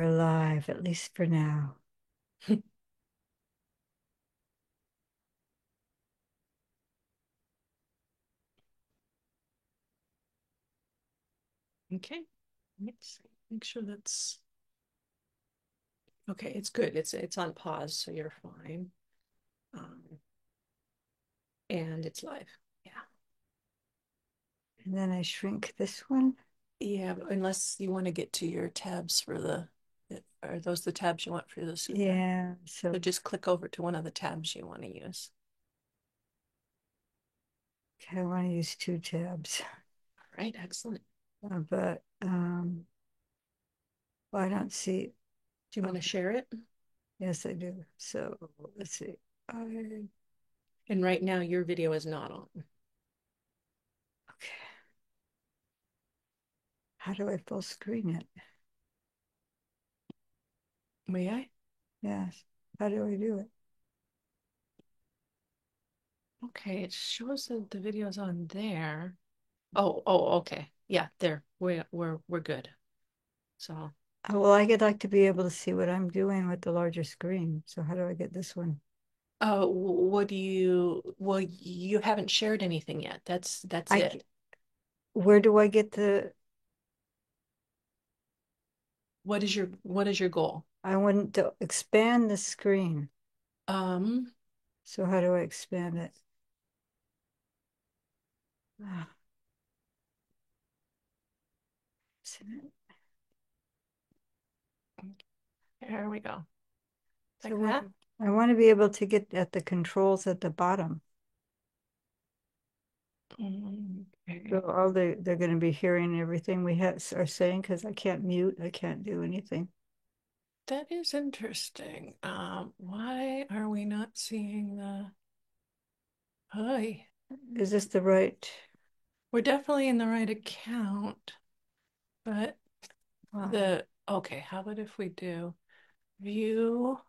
alive, at least for now. Okay. Let's make sure that's okay. It's good. It's on pause, so you're fine. Um, and it's live. Yeah. And then I shrink this one. Yeah, unless you want to get to your tabs for the, are those the tabs you want for the Super? Yeah, So so just click over to one of the tabs you want to use. okay, I want to use two tabs. All right, excellent. But well, I don't see. Do you want to Okay, share it? yes, I do. So let's see. I And right now your video is not on. okay. How do I full screen it? May I? Yes. How do I do it? Okay, it shows that the video is on there. Oh, okay. Yeah, there. We're good. So, Oh, well, I would like to be able to see what I'm doing with the larger screen. So how do I get this one? what do you, well, you haven't shared anything yet. That's I it. where do I get the? What is your goal? I want to expand the screen. Um, So how do I expand it? Ah, isn't it? There we go. So Like what? that. I want to be able to get at the controls at the bottom. So Okay. all they're going to be hearing everything we have are saying because I can't mute. I can't do anything. That is interesting. Why are we not seeing the, hi. Is this the right? We're definitely in the right account, but Wow. the, okay, how about if we do view,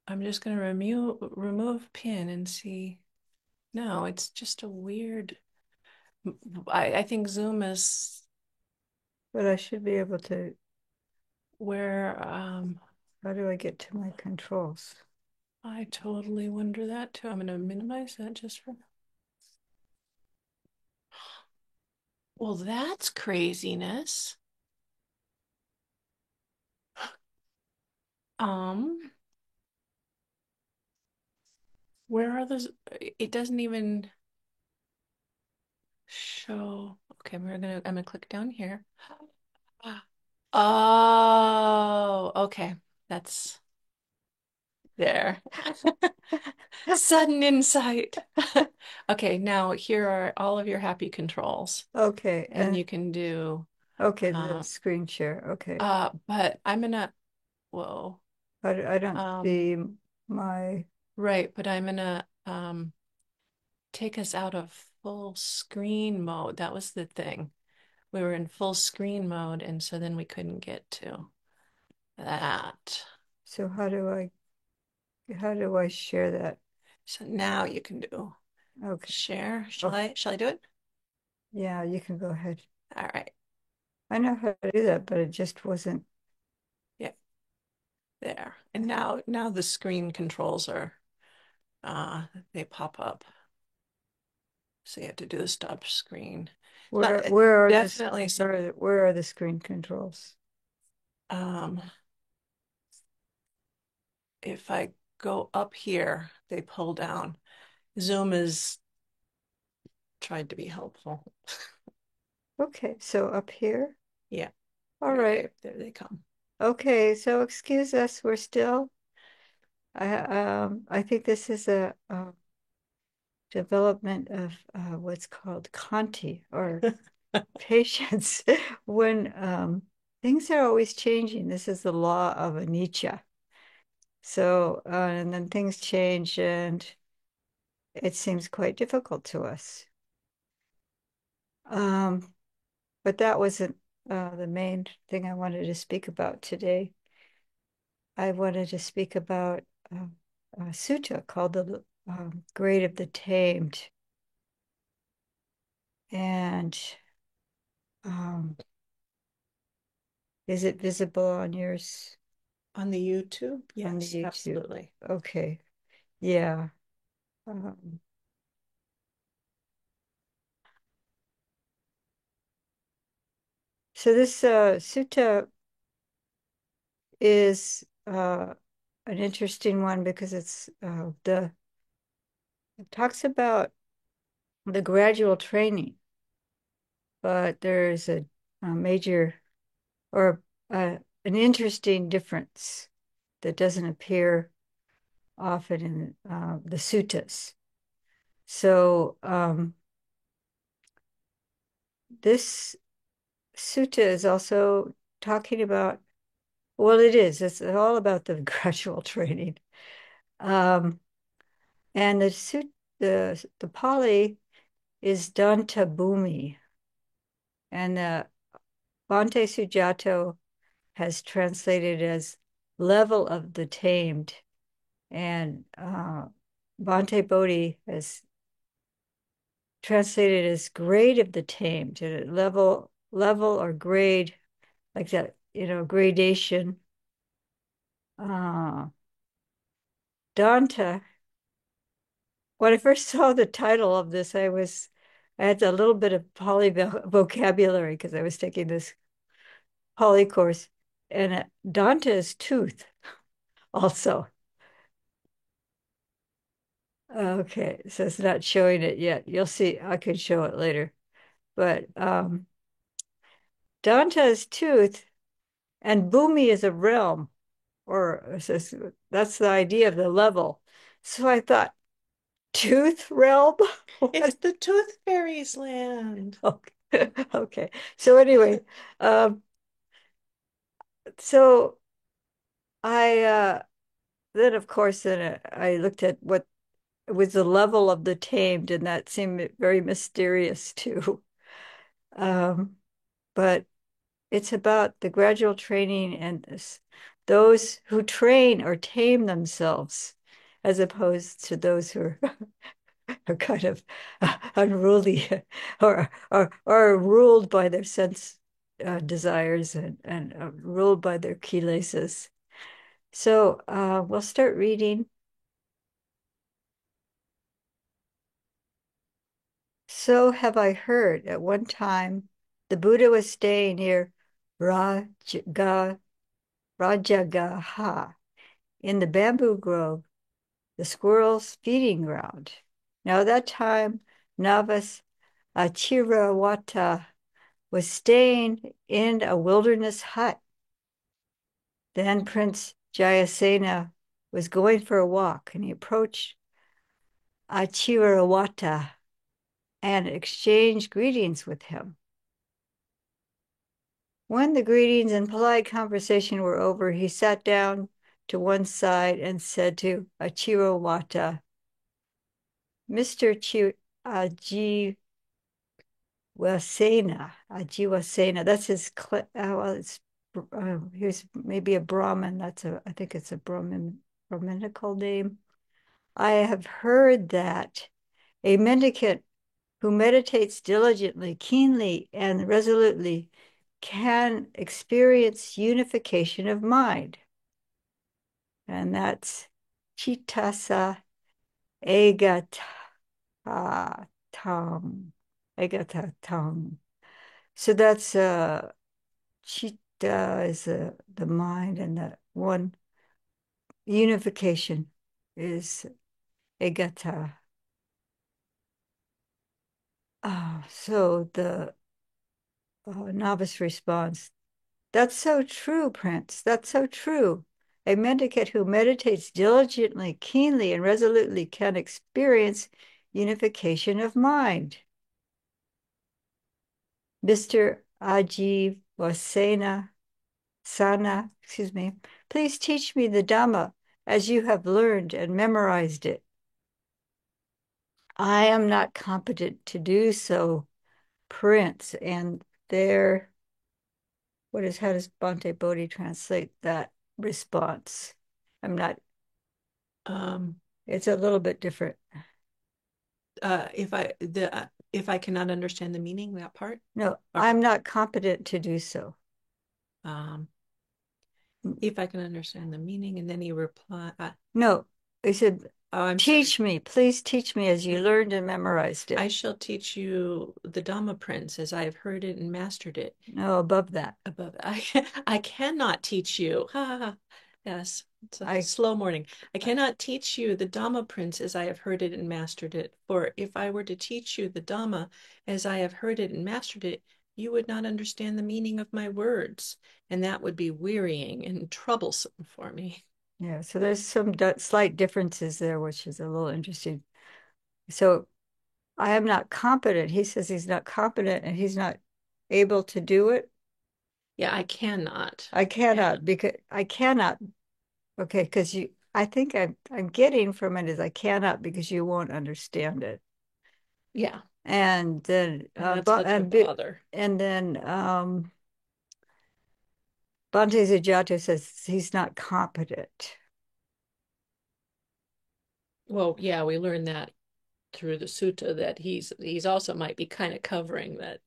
I'm just gonna remove pin and see. No, it's just a weird, I think Zoom is But I should be able to. where, How do I get to my controls? I totally wonder that too. I'm gonna minimize that just for, well, that's craziness. Um, where are those? It doesn't even show. Okay, I'm gonna click down here. Oh, okay. That's there. Sudden insight. Okay, now here are all of your happy controls. Okay, And and you can do okay, the uh screen share. Okay, but I'm gonna, whoa. I don't Um see my. right, but I'm gonna take us out of full screen mode. That was the thing. We were in full screen mode, and so then we couldn't get to that. So how do I share that? So now you can do Okay. share. Oh, Shall I do it? yeah, you can go ahead. All right. I know how to do that, but it just wasn't. Yeah, there. And now the screen controls are they pop up. So you have to do the stop screen. Where But where are this? definitely Where are the screen controls? um if I go up here, they pull down. Zoom is tried to be helpful. Okay, so up here. Yeah, All right. there they come. Okay, so excuse us. We're still. I think this is a development of what's called Conti or patience when things are always changing. This is the law of anicca. So, and then things change and it seems quite difficult to us. Um, but that wasn't the main thing I wanted to speak about today. I wanted to speak about uh, a sutta called the Grade of the Tamed. And um, Is it visible on yours On the YouTube? on the Yes, YouTube? absolutely. Okay. Yeah. Um, so this sutta is an interesting one because it talks about the gradual training, but there's a major or an interesting difference that doesn't appear often in the suttas. So this sutta is also talking about, well, it is, it's all about the gradual training. Um, and the Pali is Danta Bhumi, and Bhante Sujato has translated as level of the tamed, and Bhante Bodhi has translated as grade of the tamed, level or grade, like that, gradation. Uh, Danta, when I first saw the title of this, I had a little bit of poly vocabulary because I was taking this poly course, and Danta is tooth also. Okay, so it's not showing it yet. You'll see, I could show it later. But Danta is tooth, and Bhumi is a realm, or that's the idea of the level. So I thought, tooth realm? It's the Tooth Fairy's land. Okay. Okay. So anyway, um, so I then of course I looked at what was the level of the tamed, and that seemed very mysterious too. Um, but it's about the gradual training and those who train or tame themselves, as opposed to those who are kind of unruly or ruled by their sense desires and ruled by their kilesas. So we'll start reading. So have I heard at one time the Buddha was staying near Rajaga, Rajagaha in the bamboo grove, the squirrels' feeding ground. Now at that time, Navas Achirawata was staying in a wilderness hut. Then Prince Jayasena was going for a walk, and he approached Achirawata and exchanged greetings with him. When the greetings and polite conversation were over, he sat down to one side and said to Achirawata, Mr. Ajiwasena, that's his, well, here's maybe a Brahmin. I think it's a Brahminical name. I have heard that a mendicant who meditates diligently, keenly, and resolutely can experience unification of mind. And that's Chitasa Egatatam. Egatatam. So that's Chitta is the mind, and the one unification is Egata. So the novice responds, that's so true, Prince. That's so true. A mendicant who meditates diligently, keenly, and resolutely can experience unification of mind. Mr. Ajiv Vasena Sana, excuse me, please teach me the Dhamma as you have learned and memorized it. I am not competent to do so, Prince. And there, how does Bhante Bodhi translate that response? I'm not, Um, it's a little bit different. if I cannot understand the meaning, that part, No, or I'm not competent to do so. um, if I can understand the meaning. And then he replied, No, he said, oh, I'm sorry. teach me, please teach me as you learned and memorized it. I shall teach you the Dhamma Prince as I have heard it and mastered it. No, above that. Above, I cannot teach you. Ha, ha, ha. Yes, it's a I, slow morning. I cannot teach you the Dhamma Prince as I have heard it and mastered it. For if I were to teach you the Dhamma as I have heard it and mastered it, you would not understand the meaning of my words, and that would be wearying and troublesome for me. yeah, so there's some slight differences there, which is a little interesting. So I am not competent. He says he's not competent and he's not able to do it. Yeah, I cannot. I Yeah. cannot because I cannot. Okay, because I think I'm getting from it is I cannot because you won't understand it. Yeah, And then, and that's what's a bother. and then, Bhante Sujato says he's not competent. Well, yeah, we learned that through the sutta that he's also might be kind of covering that,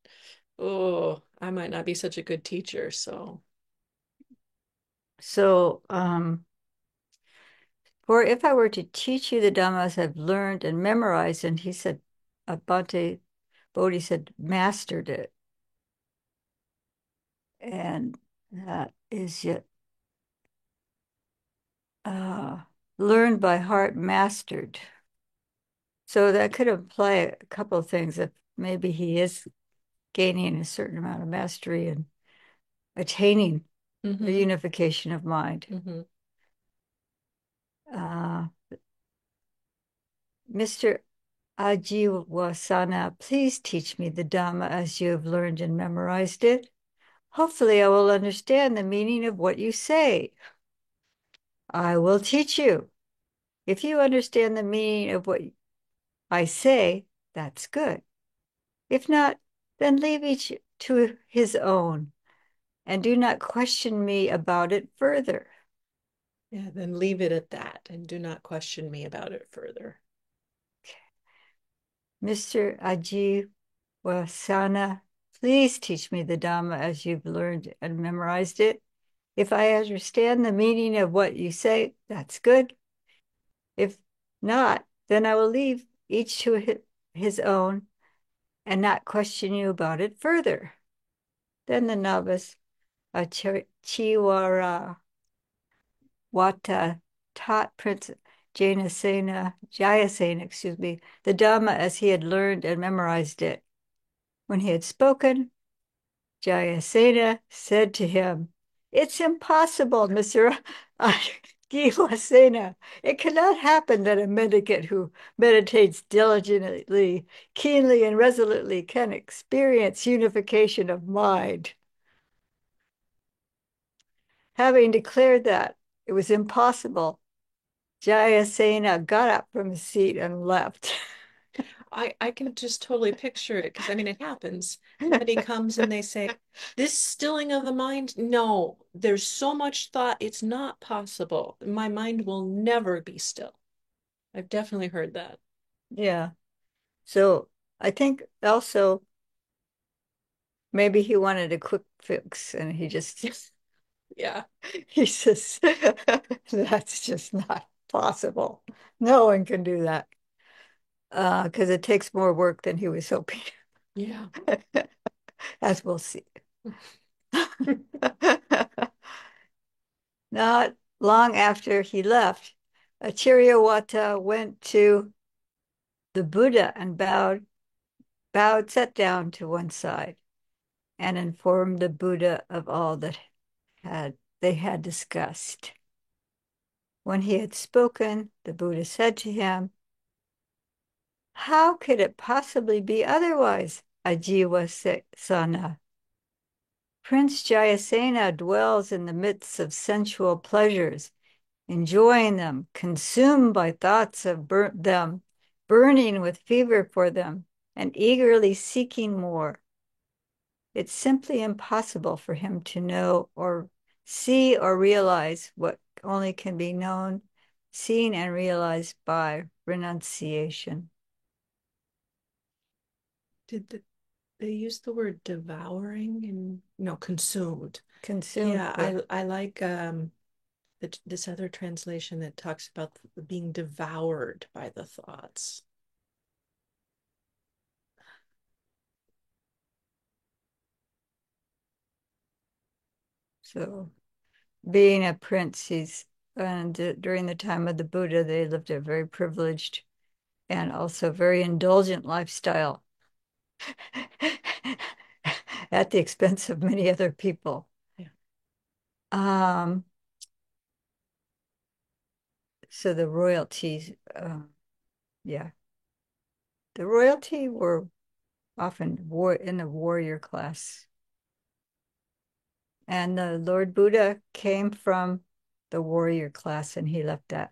oh, I might not be such a good teacher. So So, for if I were to teach you the Dhammas I've learned and memorized, and he said, Bhante Bodhi said, mastered it. And that is yet uh, learned by heart, mastered. So that could imply a couple of things that maybe he is gaining a certain amount of mastery and attaining the mm-hmm, unification of mind. mm-hmm. Uh, Mr. Ajiwasana, please teach me the Dhamma as you have learned and memorized it. Hopefully, I will understand the meaning of what you say. I will teach you. If you understand the meaning of what I say, that's good. If not, then leave each to his own, and do not question me about it further. Yeah, then leave it at that and do not question me about it further. Mr. Ajiwasana, please teach me the Dhamma as you've learned and memorized it. If I understand the meaning of what you say, that's good. If not, then I will leave each to his own and not question you about it further. Then the novice, Chiwara Wata, taught Prince Jayasena, excuse me, the Dhamma as he had learned and memorized it. When he had spoken, Jayasena said to him, it's impossible, Mr. Gilasena. It cannot happen that a mendicant who meditates diligently, keenly, and resolutely can experience unification of mind. Having declared that it was impossible, Jayasena got up from his seat and left. I can just totally picture it because I mean it happens. Somebody comes and they say, this stilling of the mind, no, there's so much thought, it's not possible. My mind will never be still. I've definitely heard that. Yeah. So I think also maybe he wanted a quick fix and he just Yeah. he says that's just not possible. No one can do that. Because it takes more work than he was hoping, Yeah. as we'll see. Not long after he left, Acharyawata went to the Buddha and sat down to one side, and informed the Buddha of all that they had discussed. When he had spoken, the Buddha said to him, how could it possibly be otherwise, Ajiwa Sana? Prince Jayasena dwells in the midst of sensual pleasures, enjoying them, consumed by thoughts of them, burning with fever for them, and eagerly seeking more. It's simply impossible for him to know or see or realize what only can be known, seen, and realized by renunciation. Did they use the word devouring and no, consumed? consumed Yeah, with. I like this other translation that talks about being devoured by the thoughts. So being a prince, and during the time of the Buddha, they lived a very privileged and also very indulgent lifestyle at the expense of many other people. Yeah. Um, so the royalties, yeah, the royalty were often in the warrior class. And the Lord Buddha came from the warrior class and he left that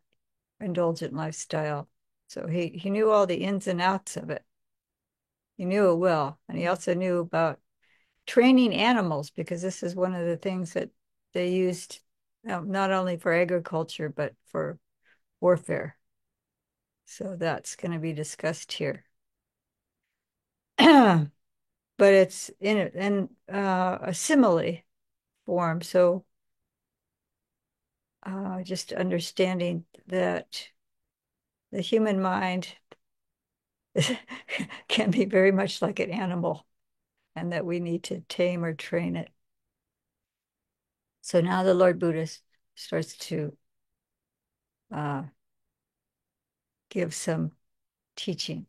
indulgent lifestyle. So he knew all the ins and outs of it. He knew it well. And he also knew about training animals because this is one of the things that they used not only for agriculture, but for warfare. So that's going to be discussed here. But it's in a simile form. So just understanding that the human mind can be very much like an animal and that we need to tame or train it. So now the Lord Buddha starts to uh, give some teaching.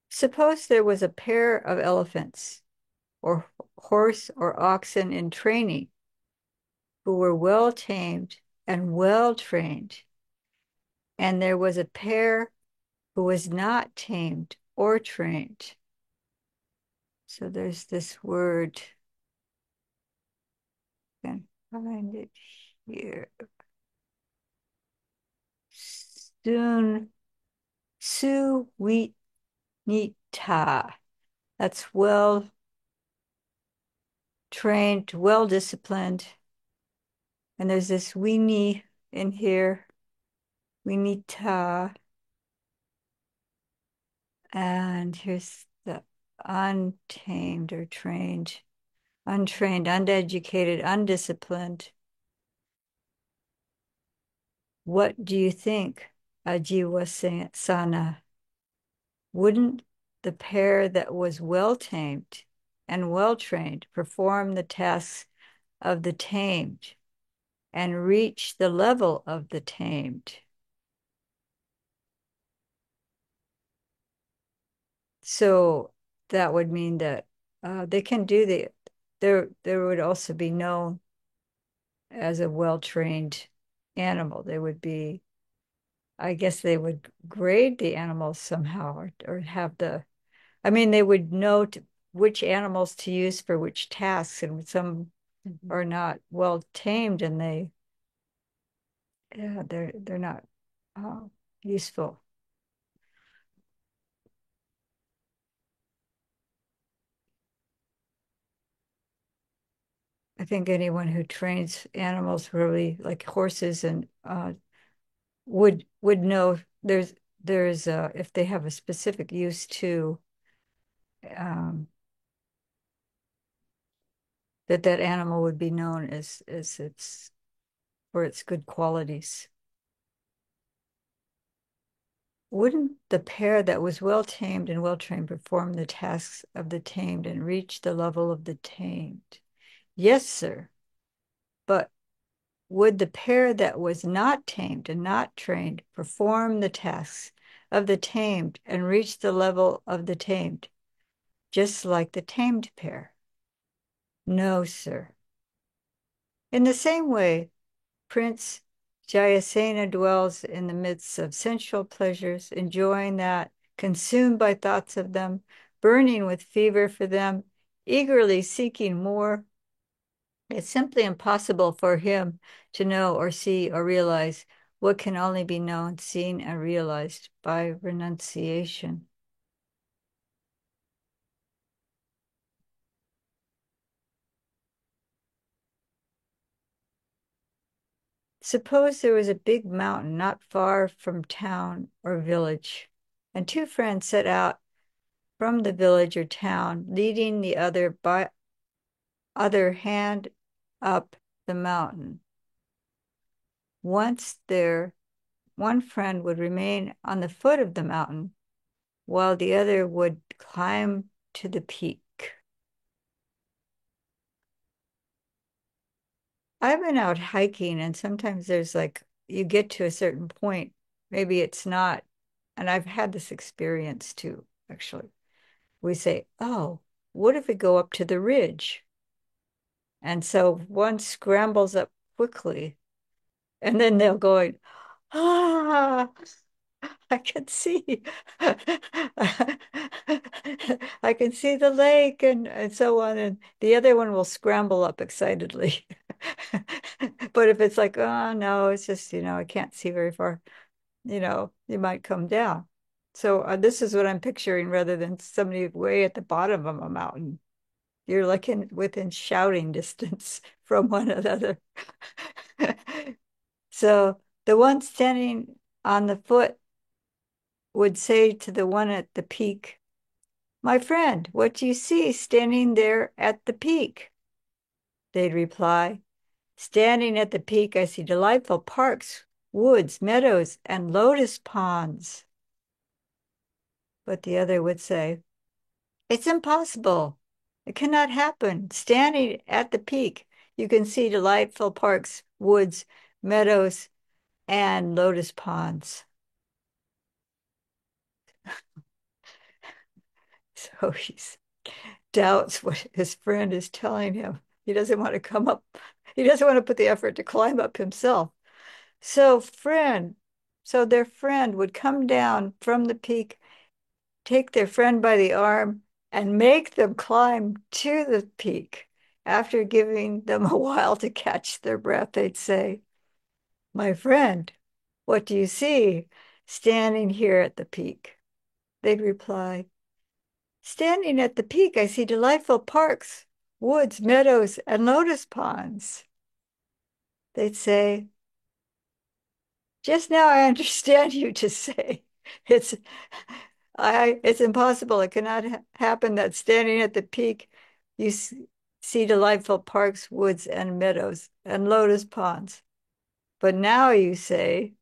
Suppose there was a pair of elephants or horse or oxen in training who were well tamed and well trained, and there was a pair who was not tamed or trained. So there's this word, I can find it here. Soon, Suwita. That's well trained, well disciplined. And there's this weenie in here, Winita. And here's the untamed or trained, untrained, uneducated, undisciplined. What do you think, Ajiwa Sana? Wouldn't the pair that was well tamed and well trained perform the tasks of the tamed and reach the level of the tamed? So that would mean that they can do there would also be known as a well-trained animal. They would be, I guess they would grade the animals somehow or have I mean, they would know which animals to use for which tasks, and some Mhm. are not well tamed and yeah, they're not uh, useful. I think anyone who trains animals really like horses and would know there's if they have a specific use to um, that animal would be known as its for its good qualities. Wouldn't the pair that was well tamed and well trained perform the tasks of the tamed and reach the level of the tamed? Yes, sir. But would the pair that was not tamed and not trained perform the tasks of the tamed and reach the level of the tamed, just like the tamed pair? No, sir. In the same way, Prince Jayasena dwells in the midst of sensual pleasures, enjoying that, consumed by thoughts of them, burning with fever for them, eagerly seeking more. It's simply impossible for him to know or see or realize what can only be known, seen, and realized by renunciation. Suppose there was a big mountain not far from town or village, and two friends set out from the village or town, leading the other by other hand up the mountain. Once there, one friend would remain on the foot of the mountain while the other would climb to the peak. I've been out hiking, and sometimes there's like, you get to a certain point, maybe it's not, and I've had this experience too, actually. We say, oh, what if we go up to the ridge? And so one scrambles up quickly, and then they'll go, ah, I can see. I can see the lake and so on. And the other one will scramble up excitedly. But if it's like, oh no, it's just, I can't see very far, you might come down. So this is what I'm picturing rather than somebody way at the bottom of a mountain. You're like within shouting distance from one another. So the one standing on the foot would say to the one at the peak, my friend, what do you see standing there at the peak? They'd reply, standing at the peak, I see delightful parks, woods, meadows, and lotus ponds. But the other would say, it's impossible. It cannot happen. Standing at the peak, you can see delightful parks, woods, meadows, and lotus ponds. So he's doubts what his friend is telling him. He doesn't want to come up. He doesn't want to put the effort to climb up himself. So their friend would come down from the peak, take their friend by the arm, and make them climb to the peak. After giving them a while to catch their breath, they'd say, my friend, what do you see standing here at the peak? They'd reply, standing at the peak, I see delightful parks, woods, meadows, and lotus ponds. They'd say, just now I understand you to say it's it's impossible. It cannot happen that standing at the peak you see delightful parks, woods, and meadows, and lotus ponds. But now you say,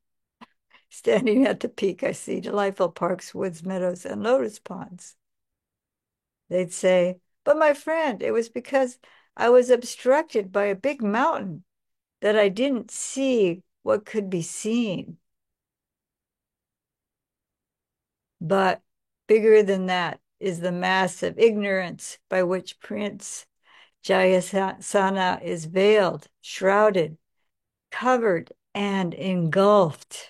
standing at the peak, I see delightful parks, woods, meadows, and lotus ponds. They'd say, but my friend, it was because I was obstructed by a big mountain that I didn't see what could be seen. But bigger than that is the mass of ignorance by which Prince Jayasana is veiled, shrouded, covered, and engulfed.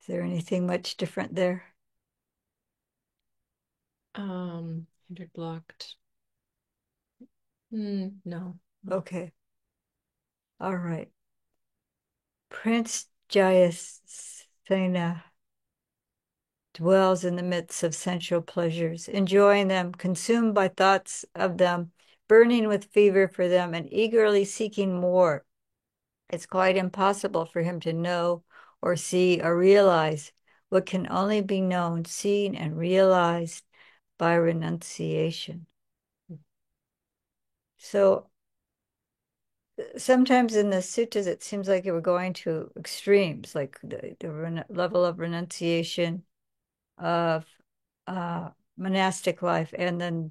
Is there anything much different there? Hindered, blocked. No. Okay. All right. Prince Jayasena dwells in the midst of sensual pleasures, enjoying them, consumed by thoughts of them, burning with fever for them, and eagerly seeking more. It's quite impossible for him to know or see or realize what can only be known, seen, and realized by renunciation. So sometimes in the suttas, it seems like we're going to extremes, like the level of renunciation of monastic life, and then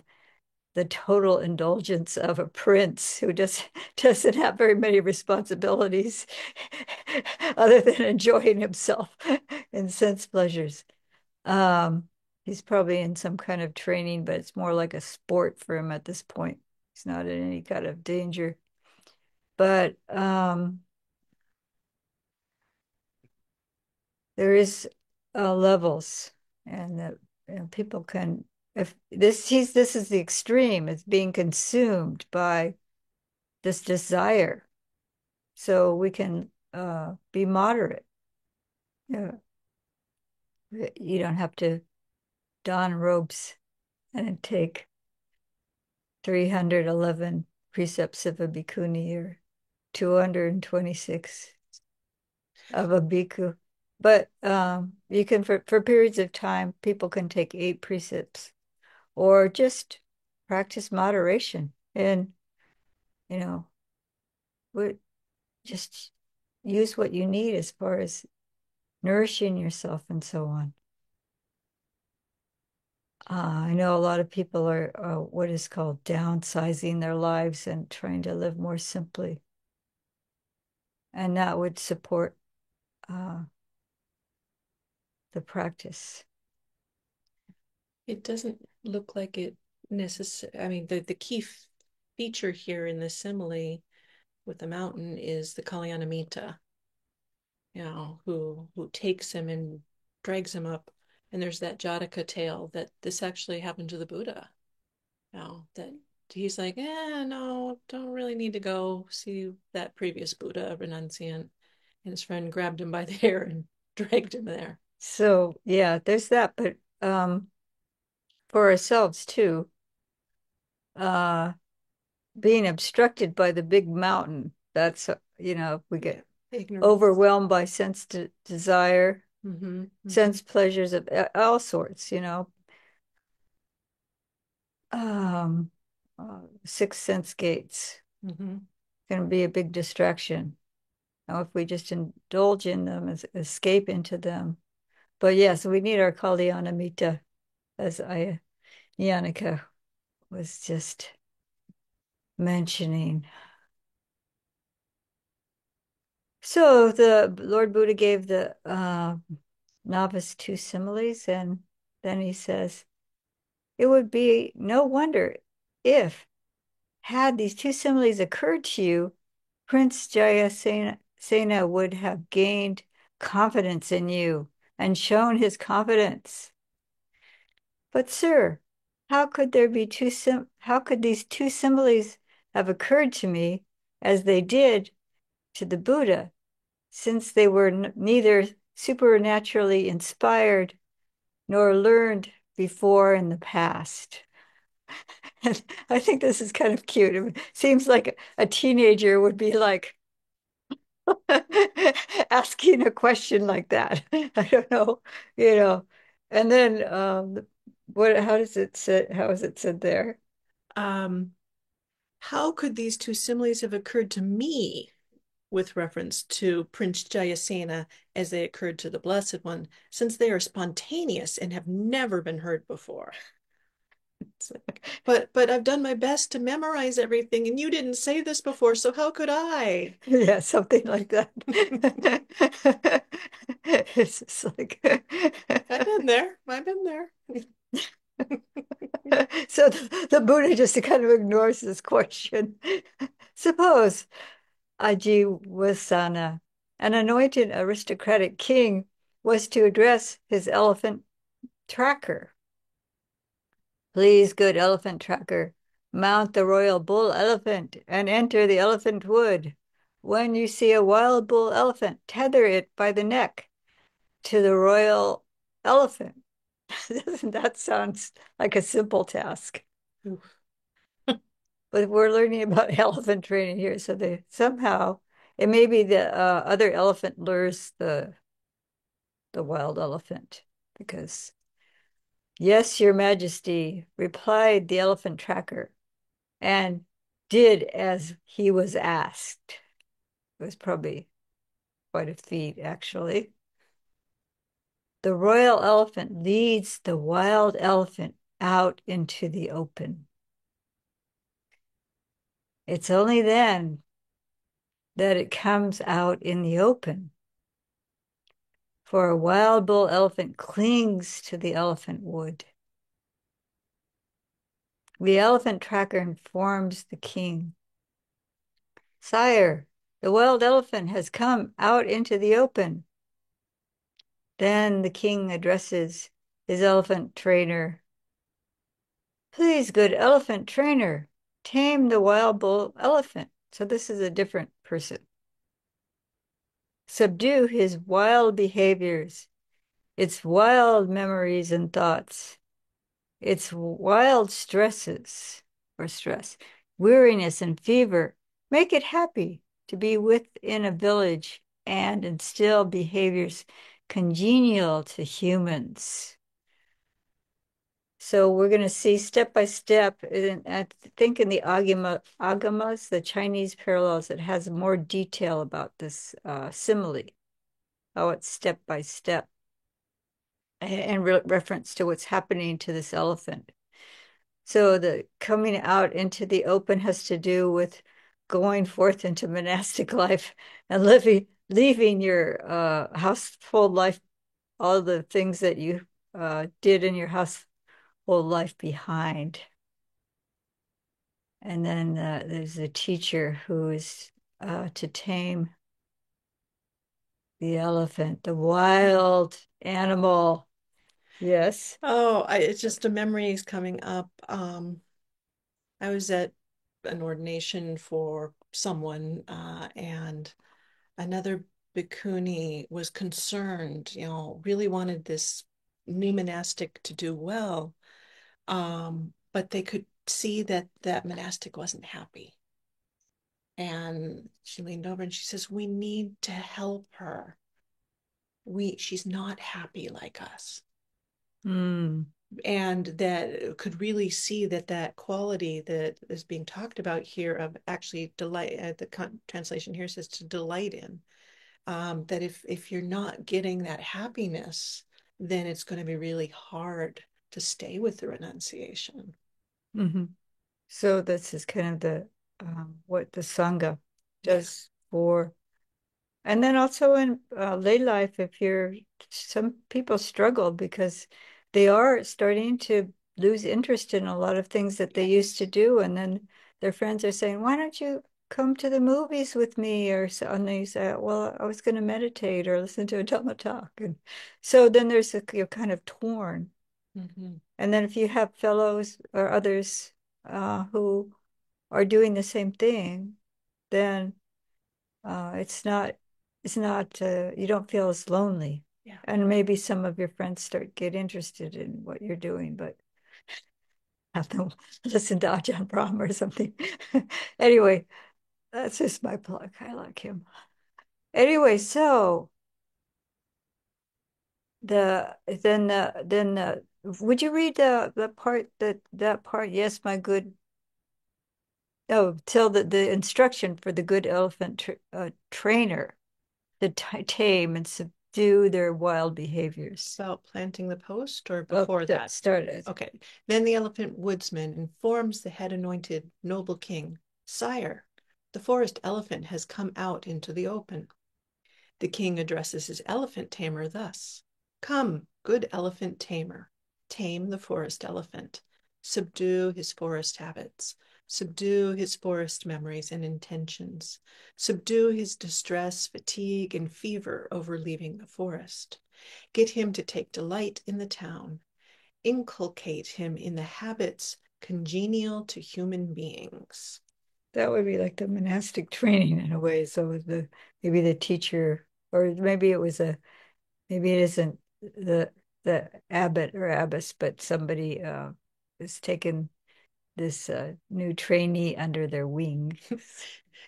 the total indulgence of a prince who doesn't have very many responsibilities other than enjoying himself in sense pleasures. Um, he's probably in some kind of training, but it's more like a sport for him at this point. He's not in any kind of danger. But there is levels, and people can if this is the extreme. It's being consumed by this desire, so we can be moderate. Yeah, you don't have to don robes and take 311 precepts of a bhikkhuni or 226 of a bhikkhu. But you can, for periods of time, people can take 8 precepts or just practice moderation and, you know, would just use what you need as far as nourishing yourself and so on. I know a lot of people are what is called downsizing their lives and trying to live more simply. And that would support uh, the practice. It doesn't look like it necessary. I mean, the key feature here in the simile with the mountain is the Kalyanamita, who takes him and drags him up. And there's that Jataka tale that this actually happened to the Buddha. That he's like, no, don't really need to go see that previous Buddha renunciant. And his friend grabbed him by the hair and dragged him there. So yeah, there's that, but for ourselves too, uh, being obstructed by the big mountain, that's we get Ignorance. overwhelmed by sense desire, Mm-hmm. sense pleasures of all sorts, um, six sense gates Mm-hmm. can be a big distraction. Now, if we just indulge in them, escape into them. But yes, we need our Kalyanamita, as Yannicka was just mentioning. So the Lord Buddha gave the novice two similes, and then he says, it would be no wonder if, had these two similes occurred to you, Prince Jayasena would have gained confidence in you and shown his confidence. But, sir, how could these two similes have occurred to me as they did to the Buddha, since they were neither supernaturally inspired nor learned before in the past? And I think this is kind of cute. It seems like a teenager would be like asking a question like that. I don't know, you know. And then how does it sit? How is it said there? Um, how could these two similes have occurred to me with reference to Prince Jayasena as they occurred to the Blessed One, since they are spontaneous and have never been heard before? It's like, but I've done my best to memorize everything, and you didn't say this before, so how could I? Yeah, something like that. It's just like I've been there. I've been there. so the Buddha just kind of ignores this question. Suppose Ajiwasana, an anointed aristocratic king, was to address his elephant tracker. Please, good elephant tracker, mount the royal bull elephant and enter the elephant wood. When you see a wild bull elephant, tether it by the neck to the royal elephant. Doesn't that sound like a simple task? But we're learning about elephant training here, so they somehow it may be the other elephant lures the wild elephant because yes, Your Majesty, replied the elephant tracker, and did as he was asked. It was probably quite a feat, actually. The royal elephant leads the wild elephant out into the open. It's only then that it comes out in the open. For a wild bull elephant clings to the elephant wood. The elephant tracker informs the king, Sire, the wild elephant has come out into the open. Then the king addresses his elephant trainer. Please, good elephant trainer, tame the wild bull elephant. So this is a different person. Subdue his wild behaviors, its wild memories and thoughts, its wild stresses or stress, weariness and fever. Make it happy to be within a village and instill behaviors congenial to humans. So we're going to see step by step. And I think in the agamas, the Chinese parallels, it has more detail about this simile, how it's step by step, and reference to what's happening to this elephant. So the coming out into the open has to do with going forth into monastic life and leaving your household life, all the things that you did in your household life behind. And then there's a teacher who is to tame the elephant, the wild animal. Yes. It's just a memory is coming up. I was at an ordination for someone, and another bhikkhuni was concerned, really wanted this new monastic to do well. But they could see that that monastic wasn't happy. And she leaned over and she says, "We need to help her. She's not happy like us." Mm. And that could really see that that quality that is being talked about here of actually delight, translation here says to delight in, that if you're not getting that happiness, then it's going to be really hard to stay with the renunciation. Hmm. So this is kind of the what the Sangha does for, and then also in lay life, if you're, some people struggle because they are starting to lose interest in a lot of things that they used to do, and then their friends are saying, "Why don't you come to the movies with me?" Or so, and they say, "Well, I was going to meditate or listen to a Dhamma talk," and so then you're kind of torn. Mm-hmm. And then if you have fellows or others who are doing the same thing, then it's not you don't feel as lonely. Yeah. And maybe some of your friends get interested in what you're doing, but have them listen to Ajahn Brahm or something. Anyway, that's just my plug. I like him. Anyway, so would you read the part that part? Yes, my good. Oh, tell the instruction for the good elephant trainer to tame and subdue their wild behaviors. About planting the post or Oh, before that that? started. Okay. Then the elephant woodsman informs the head anointed noble king, "Sire, the forest elephant has come out into the open." The king addresses his elephant tamer thus: "Come, good elephant tamer, tame the forest elephant, subdue his forest habits, subdue his forest memories and intentions, subdue his distress, fatigue, and fever over leaving the forest. Get him to take delight in the town, inculcate him in the habits congenial to human beings." That would be like the monastic training in a way. So maybe the teacher, or maybe it isn't the abbot or abbess, but somebody has taken this new trainee under their wing.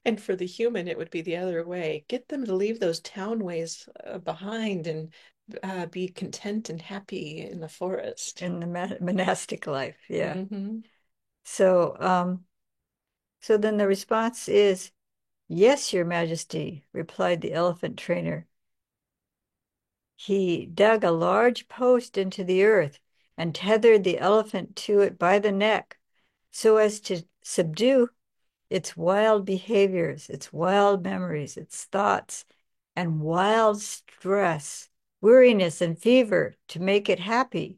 And for the human, it would be the other way. Get them to leave those town ways behind and be content and happy in the forest. In the monastic life. Yeah. Mm-hmm. So, so then the response is, "Yes, Your Majesty," replied the elephant trainer. He dug a large post into the earth and tethered the elephant to it by the neck so as to subdue its wild behaviors, its wild memories, its thoughts, and wild stress, weariness, and fever to make it happy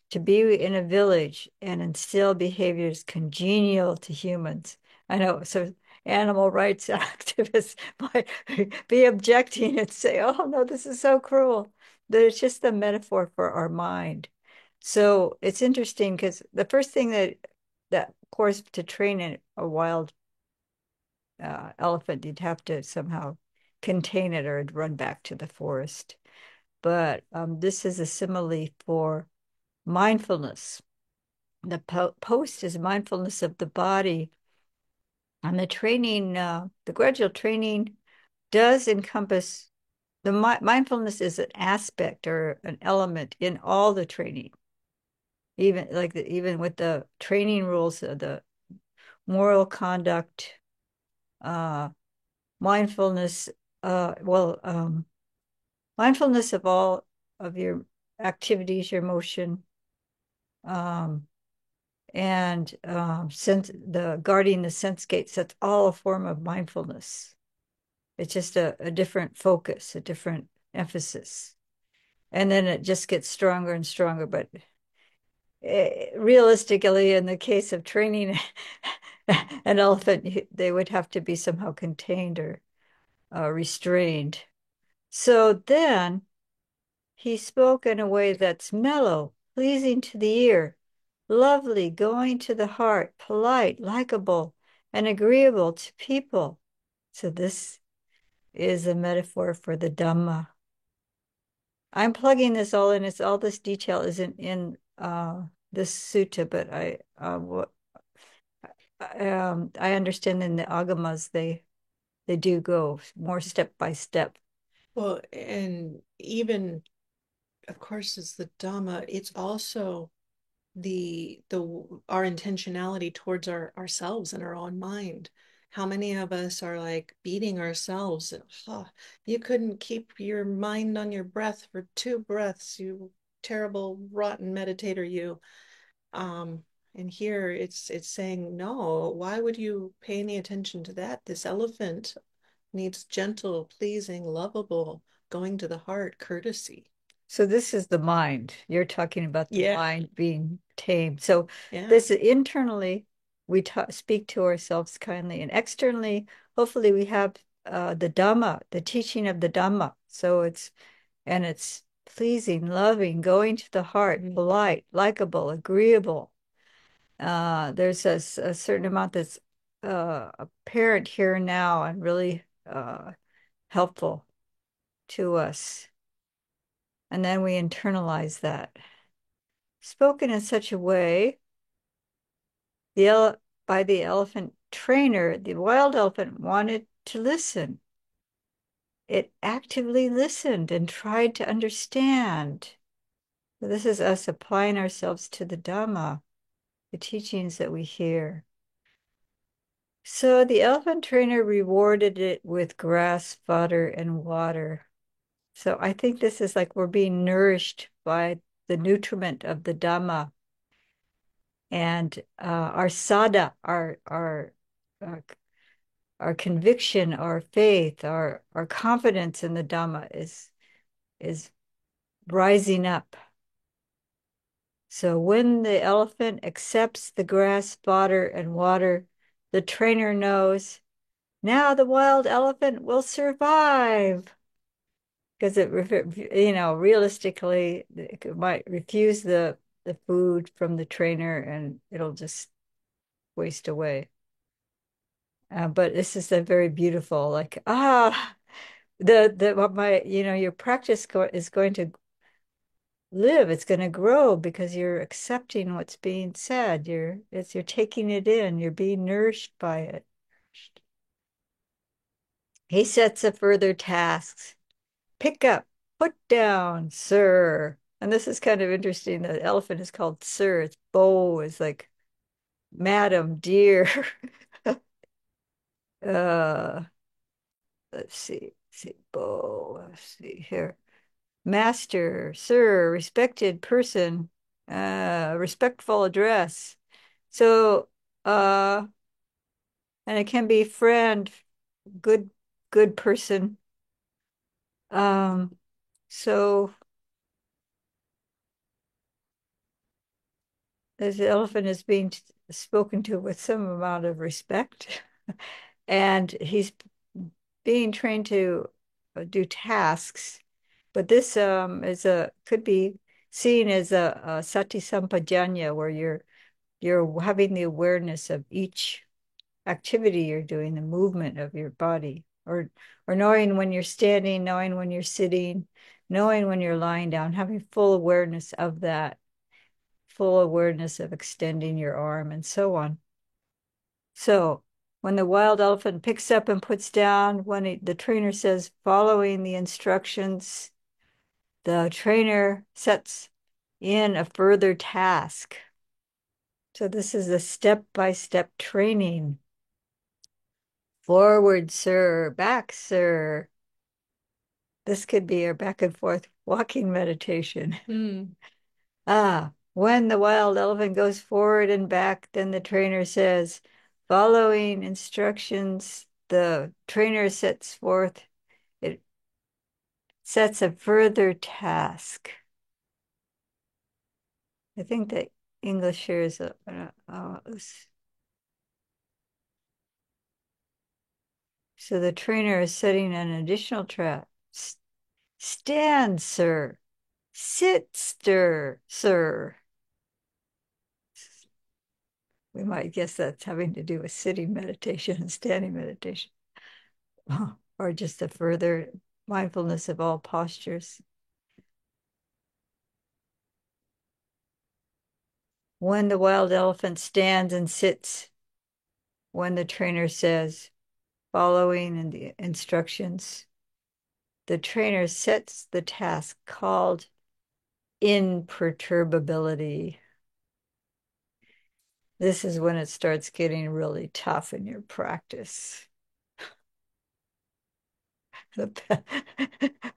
to be in a village and instill behaviors congenial to humans. I know, so animal rights activists might be objecting and say, "Oh no, this is so cruel." But it's just a metaphor for our mind. So it's interesting because the first thing that of course to train a wild elephant, you'd have to somehow contain it or it'd run back to the forest. But this is a simile for mindfulness. The post is mindfulness of the body. And the training, the gradual training does encompass the mindfulness is an aspect or an element in all the training. even with the training rules, the moral conduct, uh, mindfulness, well, mindfulness of all of your activities, your motion, um, and sense the guarding the sense gates. That's all a form of mindfulness. It's just a different focus, a different emphasis. And then it just gets stronger and stronger. But realistically, in the case of training an elephant, they would have to be somehow contained or restrained. So then he spoke in a way that's mellow, pleasing to the ear, lovely, going to the heart, polite, likable, and agreeable to people. So this is a metaphor for the Dhamma. I'm plugging this all in. It's all this detail isn't in this sutta, but I understand in the agamas they do go more step by step. Well, and even, of course, as the Dhamma, it's also the our intentionality towards ourselves and our own mind. How many of us are like beating ourselves? Oh, you couldn't keep your mind on your breath for 2 breaths, you terrible, rotten meditator, you. Um, and here it's saying, no, why would you pay any attention to that? This elephant needs gentle, pleasing, lovable, going to the heart, courtesy. So this is the mind. You're talking about the Yeah, mind being tamed. So yeah. this internally, we speak to ourselves kindly, and externally, hopefully, we have the Dhamma, the teaching of the Dhamma. So it's pleasing, loving, going to the heart, polite, likable, agreeable. There's a certain amount that's apparent here and now and really helpful to us. And then we internalize that. Spoken in such a way, the ele by the elephant trainer, the wild elephant wanted to listen. It actively listened and tried to understand. So this is us applying ourselves to the Dhamma, the teachings that we hear. So the elephant trainer rewarded it with grass, fodder, and water. So I think this is like we're being nourished by the nutriment of the Dhamma and our sada, uh, our conviction, our faith, our confidence in the Dhamma is rising up. So when the elephant accepts the grass, fodder, and water, the trainer knows now the wild elephant will survive. Because realistically, it might refuse the food from the trainer and it'll just waste away. But this is a very beautiful, like, the what my, your practice is going to live. It's going to grow because you're accepting what's being said. You're taking it in. You're being nourished by it. He sets a further tasks. Pick up, put down, sir. And this is kind of interesting. The elephant is called sir. Its bow is like madam, dear. uh, let's see, bow. Let's see here. Master, sir, respected person, respectful address. So, and it can be friend, good, good person. Um, so this elephant is being spoken to with some amount of respect, and he's being trained to do tasks. But this is a could be seen as a sati sampajanya, where you're having the awareness of each activity you're doing, the movement of your body, or knowing when you're standing, knowing when you're sitting, knowing when you're lying down, having full awareness of that, full awareness of extending your arm and so on. So when the wild elephant picks up and puts down, the trainer says, following the instructions, the trainer sets in a further task. So this is a step-by-step training. Forward, sir, back, sir. This could be a back and forth walking meditation. Mm. When the wild elephant goes forward and back, then the trainer says, following instructions, the trainer sets forth, it sets a further task. I think that English here is so the trainer is setting an additional trap. Stand, sir. Sit, sir. We might guess that's having to do with sitting meditation and standing meditation, or just a further mindfulness of all postures. When the wild elephant stands and sits, when the trainer says, following in the instructions, the trainer sets the task called imperturbability. This is when it starts getting really tough in your practice.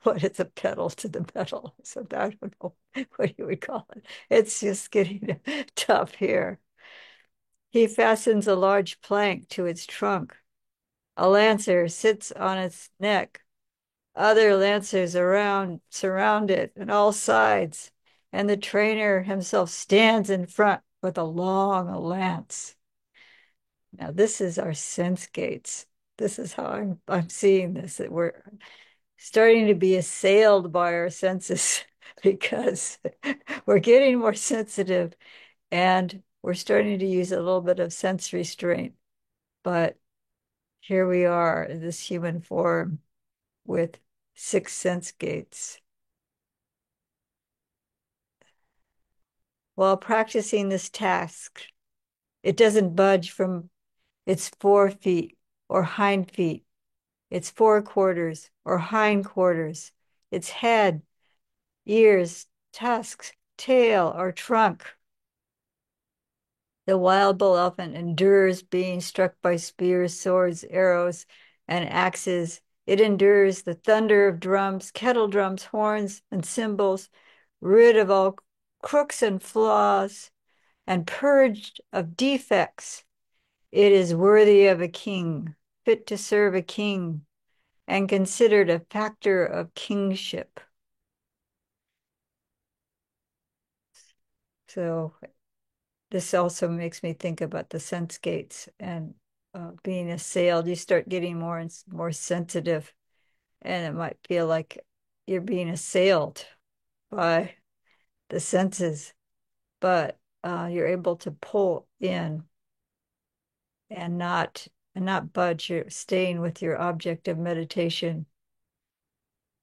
What is a pedal to the metal? So I don't know what you would call it. It's just getting tough here. He fastens a large plank to its trunk. A lancer sits on its neck. Other lancers around surround it on all sides, and the trainer himself stands in front with a long lance. Now this is our sense gates. This is how I'm seeing this, that we're starting to be assailed by our senses because we're getting more sensitive and we're starting to use a little bit of sense restraint. But here we are in this human form with six sense gates. While practicing this task, it doesn't budge from its 4 feet or hind feet, its forequarters or hindquarters, its head, ears, tusks, tail, or trunk. The wild bull elephant endures being struck by spears, swords, arrows, and axes. It endures the thunder of drums, kettle drums, horns, and cymbals, rid of all crooks and flaws, and purged of defects. It is worthy of a king, fit to serve a king, and considered a factor of kingship. So this also makes me think about the sense gates and being assailed. You start getting more and more sensitive, and it might feel like you're being assailed by the senses, but you're able to pull in and not budge. You're staying with your object of meditation.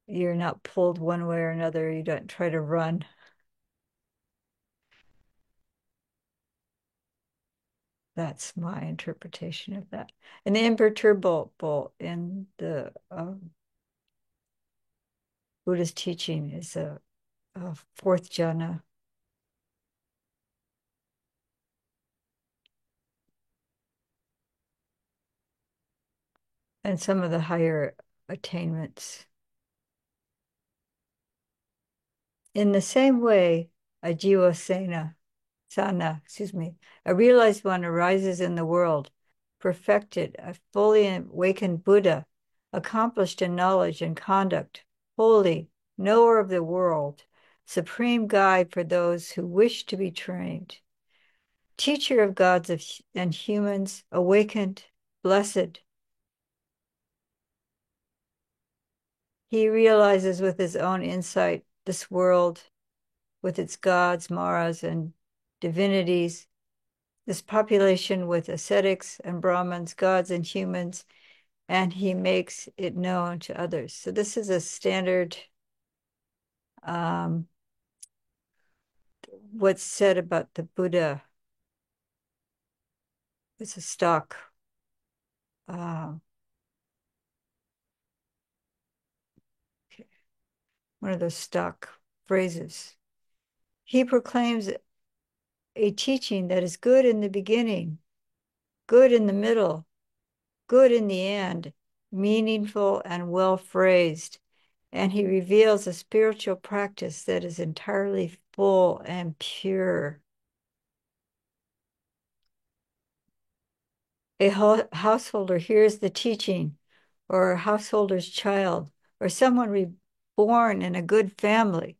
You're not pulled one way or another. You don't try to run. That's my interpretation of that. And the imperturbable in the Buddha's teaching is a fourth jhana. And some of the higher attainments. In the same way, a jiva sana, excuse me, a realized one arises in the world, perfected, a fully awakened Buddha, accomplished in knowledge and conduct, holy, knower of the world, supreme guide for those who wish to be trained, teacher of gods and humans, awakened, blessed. He realizes with his own insight this world with its gods, maras, and divinities, this population with ascetics and Brahmins, gods and humans, and he makes it known to others. So this is a standard, um, what's said about the Buddha. It's a stock, uh, one of those stock phrases. he proclaims a teaching that is good in the beginning, good in the middle, good in the end, meaningful and well phrased. And he reveals a spiritual practice that is entirely full and pure. A householder hears the teaching, or a householder's child, or someone reborn in a good family.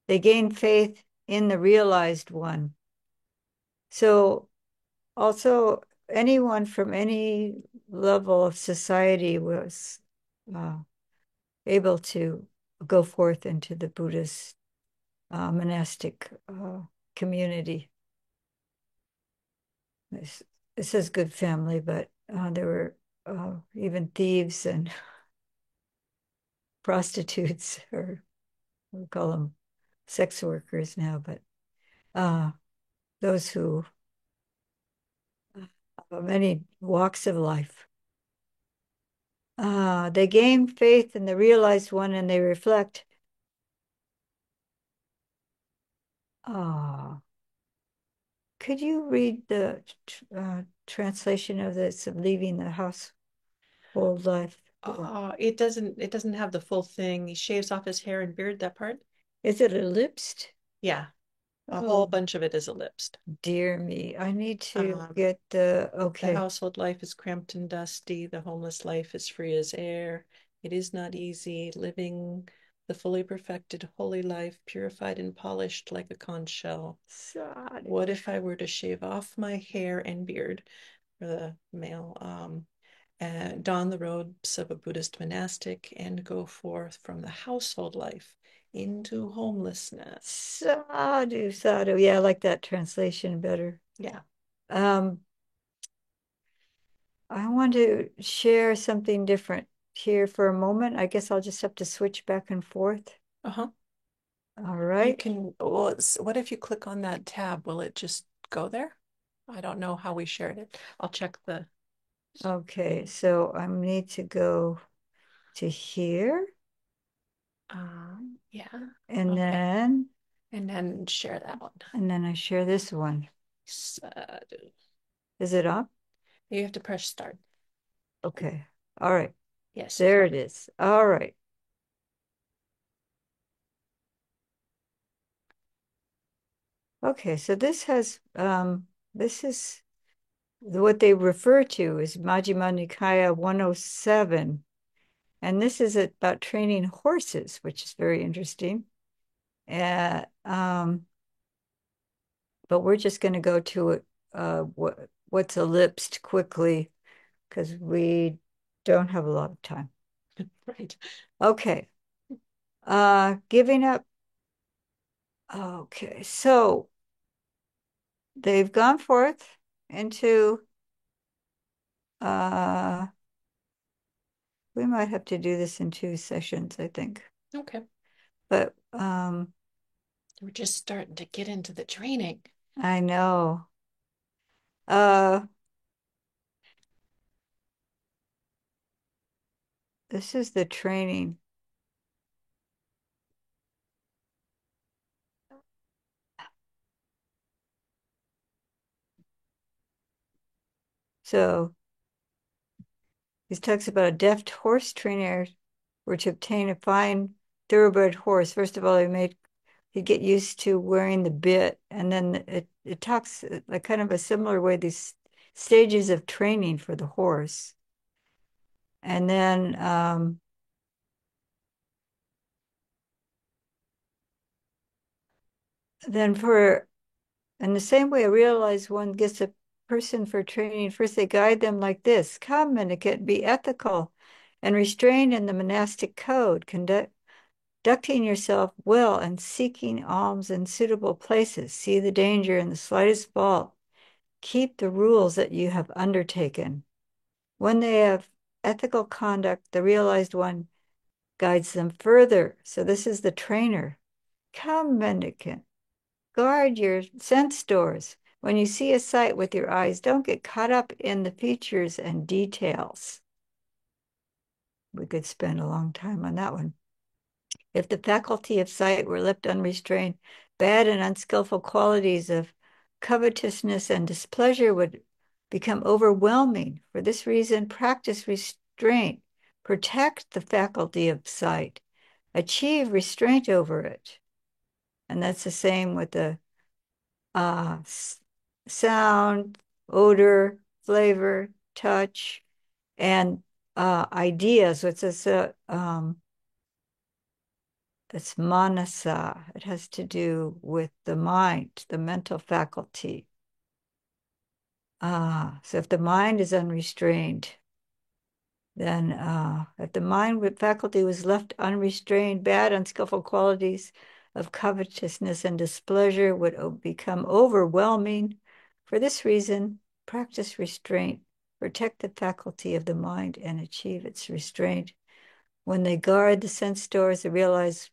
They gain faith in the realized one. So also, anyone from any level of society was uh, able to go forth into the Buddhist monastic community. It says good family, but there were even thieves and prostitutes, or we call them sex workers now, but uh, those who many walks of life. They gain faith in the realized one and they reflect. Ah, could you read the translation of this of leaving the household life? It doesn't have the full thing. He shaves off his hair and beard, that part. Is it ellipsed? Yeah, a whole Oh, bunch of it is ellipsed. dear me. I need to Um, get the okay. household life is cramped and dusty. The homeless life is free as air. It is not easy living the fully perfected holy life, purified and polished like a conch shell. Sad. What if I were to shave off my hair and beard for the male, don the robes of a Buddhist monastic, and go forth from the household life into homelessness? Sadhu, sadhu. Yeah, I like that translation better. Yeah. Um, I want to share something different here for a moment. I guess I'll just have to switch back and forth. Uh-huh. All You right. can, well, what if you click on that tab? Will it just go there? I don't know how we shared it. I'll check the, Okay, so I need to go to here yeah. and Okay. then And then share that one. I share this one. So, Is it up? you have to press start. Okay. All right. Yes. There it is. All right. Okay, so this is what they refer to as Majjhima Nikaya 107. And this is about training horses, which is very interesting. Uh, um, but we're just going to go to it, what's ellipsed quickly because we don't have a lot of time. Right. Okay. Giving up. Okay, so they've gone forth into uh we might have to do this in two sessions, I think. Okay. But We're just starting to get into the training. I know. Uh this is the training. So he talks about a deft horse trainer were to obtain a fine thoroughbred horse. First of all, he'd get used to wearing the bit, and then it talks like kind of a similar way, these stages of training for the horse. And then for in the same way, I realize one gets a person for training. First, they guide them like this: come, and it can be ethical and restrained in the monastic code, conducting yourself well and seeking alms in suitable places. See the danger in the slightest fault. Keep the rules that you have undertaken. When they have ethical conduct, the realized one guides them further. So this is the trainer. Come, mendicant, guard your sense doors. When you see a sight with your eyes, don't get caught up in the features and details. We could spend a long time on that one. If the faculty of sight were left unrestrained, bad and unskillful qualities of covetousness and displeasure would become overwhelming. For this reason, practice restraint, protect the faculty of sight, achieve restraint over it. And that's the same with the uh, sound, odor, flavor, touch, and ideas. What's this? It's manasa. It has to do with the mind, the mental faculty. So if the mind is unrestrained, then if the mind with faculty was left unrestrained, bad, unskillful qualities of covetousness and displeasure would become overwhelming. For this reason, practice restraint, protect the faculty of the mind, and achieve its restraint. When they guard the sense doors, they realize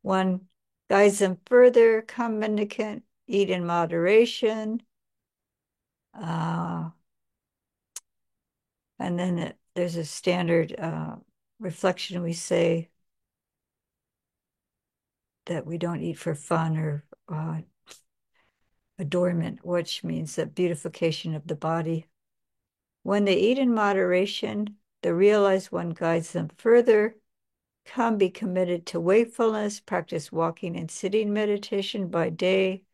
one guides them further, come mendicant, eat in moderation. And then there's a standard reflection. We say that we don't eat for fun or adornment, which means the beautification of the body. When they eat in moderation, the realized one guides them further. Come be committed to wakefulness, practice walking and sitting meditation by day,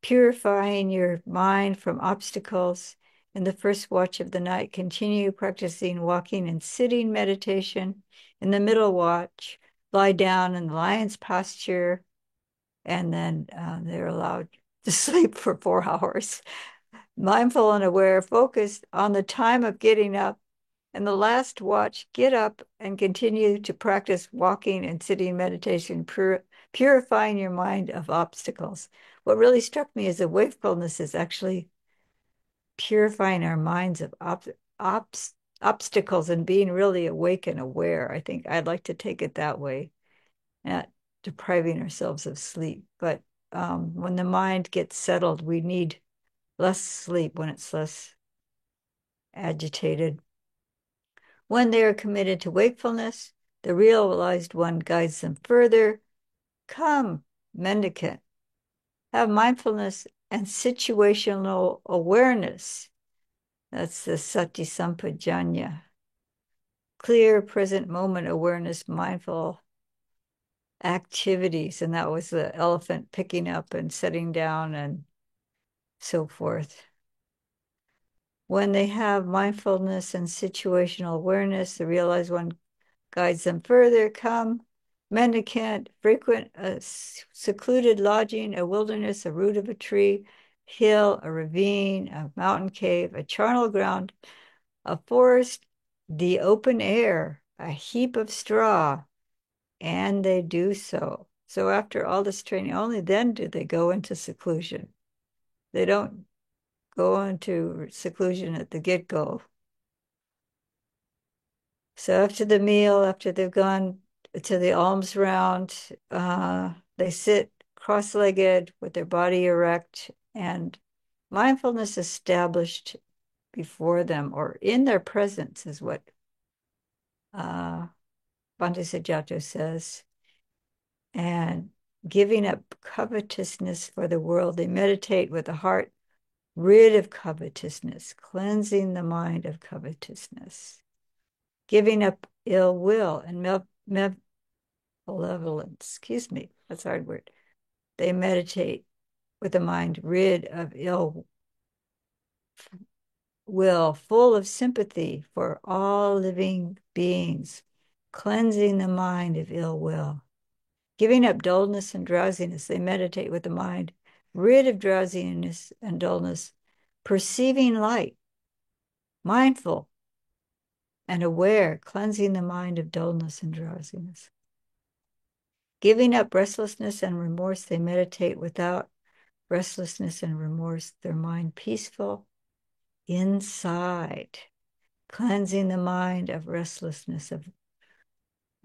purifying your mind from obstacles. In the first watch of the night, continue practicing walking and sitting meditation. In the middle watch, lie down in the lion's posture, and then they're allowed to sleep for 4 hours. Mindful and aware, focused on the time of getting up. And the last watch, get up and continue to practice walking and sitting meditation, purifying your mind of obstacles. What really struck me is that wakefulness is actually purifying our minds of obstacles and being really awake and aware. I think I'd like to take it that way, not depriving ourselves of sleep. But when the mind gets settled, we need less sleep when it's less agitated. When they are committed to wakefulness, the realized one guides them further. Come, mendicant, have mindfulness and situational awareness. That's the Sati Sampajanya. Clear present moment awareness, mindful activities. And that was the elephant picking up and setting down and so forth. When they have mindfulness and situational awareness, the realized one guides them further. Come, mendicant, frequent a secluded lodging, a wilderness, a root of a tree, hill, a ravine, a mountain cave, a charnel ground, a forest, the open air, a heap of straw, and they do so. So after all this training, only then do they go into seclusion. They don't go into seclusion at the get-go. So after the meal, after they've gone to the alms round, they sit cross-legged with their body erect and mindfulness established before them or in their presence is what Bhante Sujato says. And giving up covetousness for the world, they meditate with a heart rid of covetousness, cleansing the mind of covetousness, giving up ill will and malevolence. Excuse me, that's a hard word. They meditate with a mind rid of ill will, full of sympathy for all living beings, cleansing the mind of ill will. Giving up dullness and drowsiness, they meditate with the mind rid of drowsiness and dullness, perceiving light, mindful and aware, cleansing the mind of dullness and drowsiness. Giving up restlessness and remorse, they meditate without restlessness and remorse, their mind peaceful inside, cleansing the mind of restlessness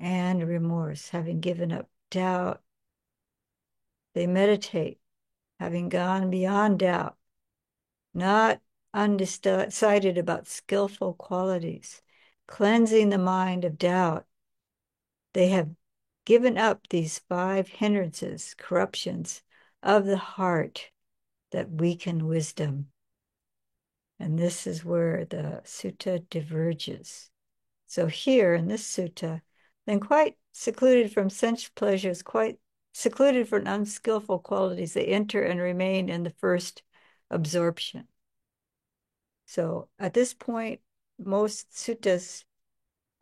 and remorse. Having given up doubt, they meditate, having gone beyond doubt, not undecided about skillful qualities, cleansing the mind of doubt. They have given up these 5 hindrances, corruptions of the heart that weaken wisdom. And this is where the sutta diverges. So here in this sutta, then quite secluded from sense pleasures, quite secluded from unskillful qualities, they enter and remain in the first absorption. So at this point, most suttas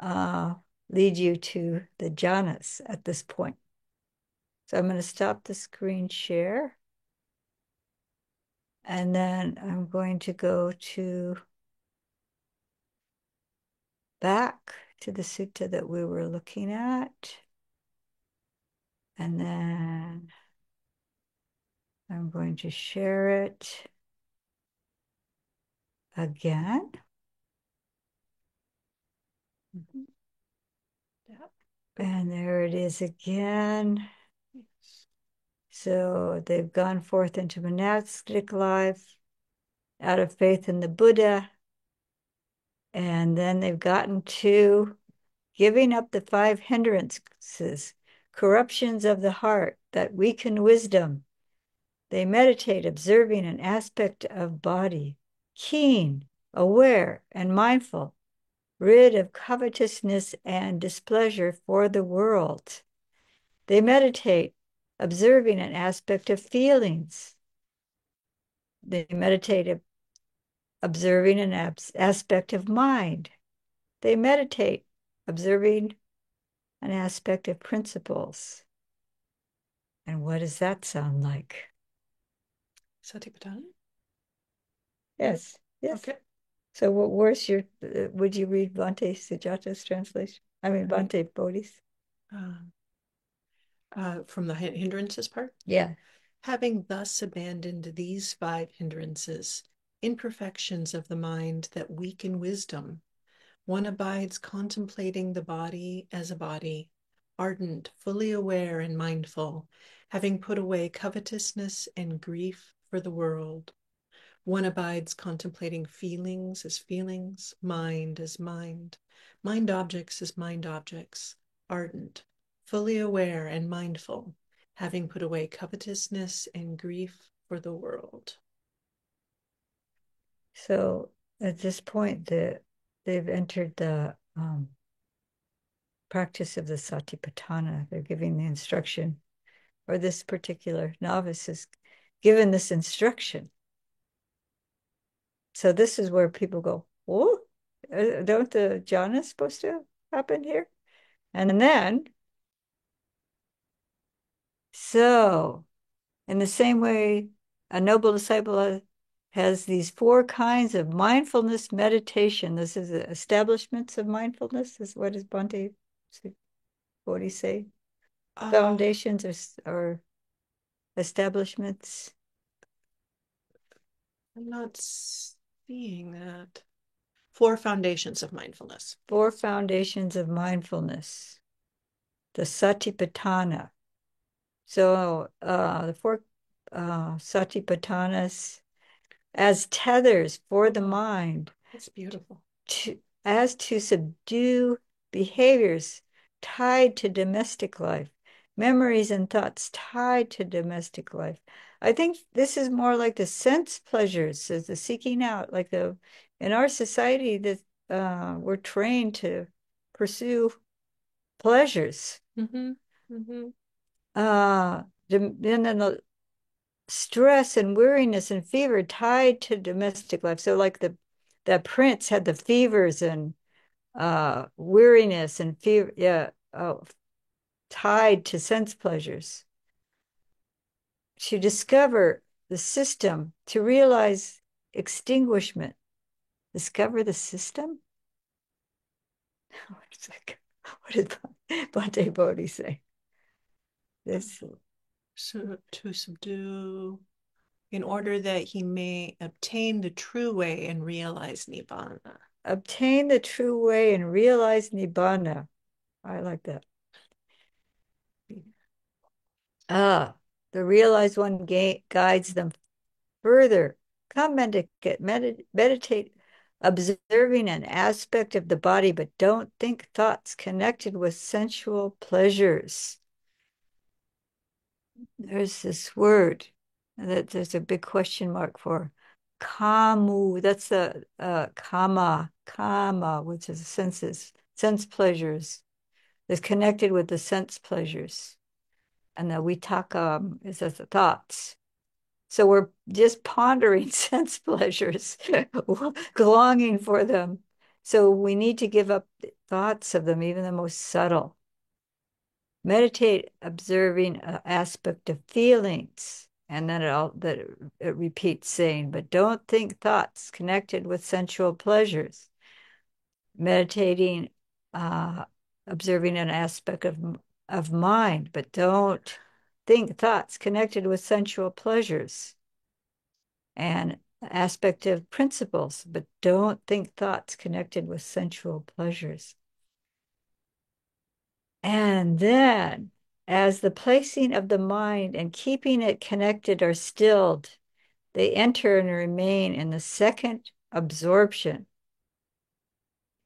uh, lead you to the jhanas at this point. So I'm going to stop the screen share. And then I'm going to go to back to the sutta that we were looking at. And then I'm going to share it again. Mhm. Yep. And there it is again. Yes. So they've gone forth into monastic life out of faith in the Buddha. And then they've gotten to giving up the 5 hindrances, corruptions of the heart that weaken wisdom. They meditate, observing an aspect of body, keen, aware, and mindful, rid of covetousness and displeasure for the world. They meditate, observing an aspect of feelings. They meditate, observing an aspect of mind. They meditate, observing an aspect of principles. And what does that sound like? Satipatthana? Yes, yes. Okay. So where's your, would you read Bhante Sujata's translation? I mean, Bhante Bodhi's? Um, from the hindrances part? Yeah. Having thus abandoned these 5 hindrances, imperfections of the mind that weaken wisdom, one abides contemplating the body as a body, ardent, fully aware and mindful, having put away covetousness and grief for the world. One abides contemplating feelings as feelings, mind as mind, mind objects as mind objects, ardent, fully aware and mindful, having put away covetousness and grief for the world. So at this point, they've entered the practice of the Satipatthana. They're giving the instruction, or this particular novice is given this instruction. So this is where people go, oh, don't the jhanas supposed to happen here? And then, so in the same way, a noble disciple has these 4 kinds of mindfulness meditation. This is the establishments of mindfulness. This is what does Bhante Bodhi say? Foundations or establishments. I'm not seeing that. 4 foundations of mindfulness. 4 foundations of mindfulness. The Satipatthana. So the 4 Satipatthanas as tethers for the mind. That's beautiful. As to subdue behaviors tied to domestic life, memories and thoughts tied to domestic life. I think this is more like the sense pleasures, as the seeking out, like in our society that we're trained to pursue pleasures. Mm-hmm. Mm-hmm. And then the stress and weariness and fever tied to domestic life. So like that prince had the fevers and weariness and fever, yeah, tied to sense pleasures. To discover the system, to realize extinguishment, discover the system. What did Bhante Bodhi say? This So to subdue, in order that he may obtain the true way and realize Nibbana. obtain the true way and realize Nibbana. I like that. The realized one guides them further. Come meditate observing an aspect of the body, but don't think thoughts connected with sensual pleasures. There's this word that there's a big question mark for. Kamu, that's the kama, which is senses, sense pleasures, is connected with the sense pleasures. And the vitaka is the thoughts. So we're just pondering sense pleasures, longing for them. So we need to give up thoughts of them, even the most subtle. Meditate observing an aspect of feelings. And then it repeats saying, but don't think thoughts connected with sensual pleasures. Meditating, uh, observing an aspect of mind, but don't think thoughts connected with sensual pleasures. And aspect of principles, but don't think thoughts connected with sensual pleasures. And then, as the placing of the mind and keeping it connected are stilled, they enter and remain in the second absorption.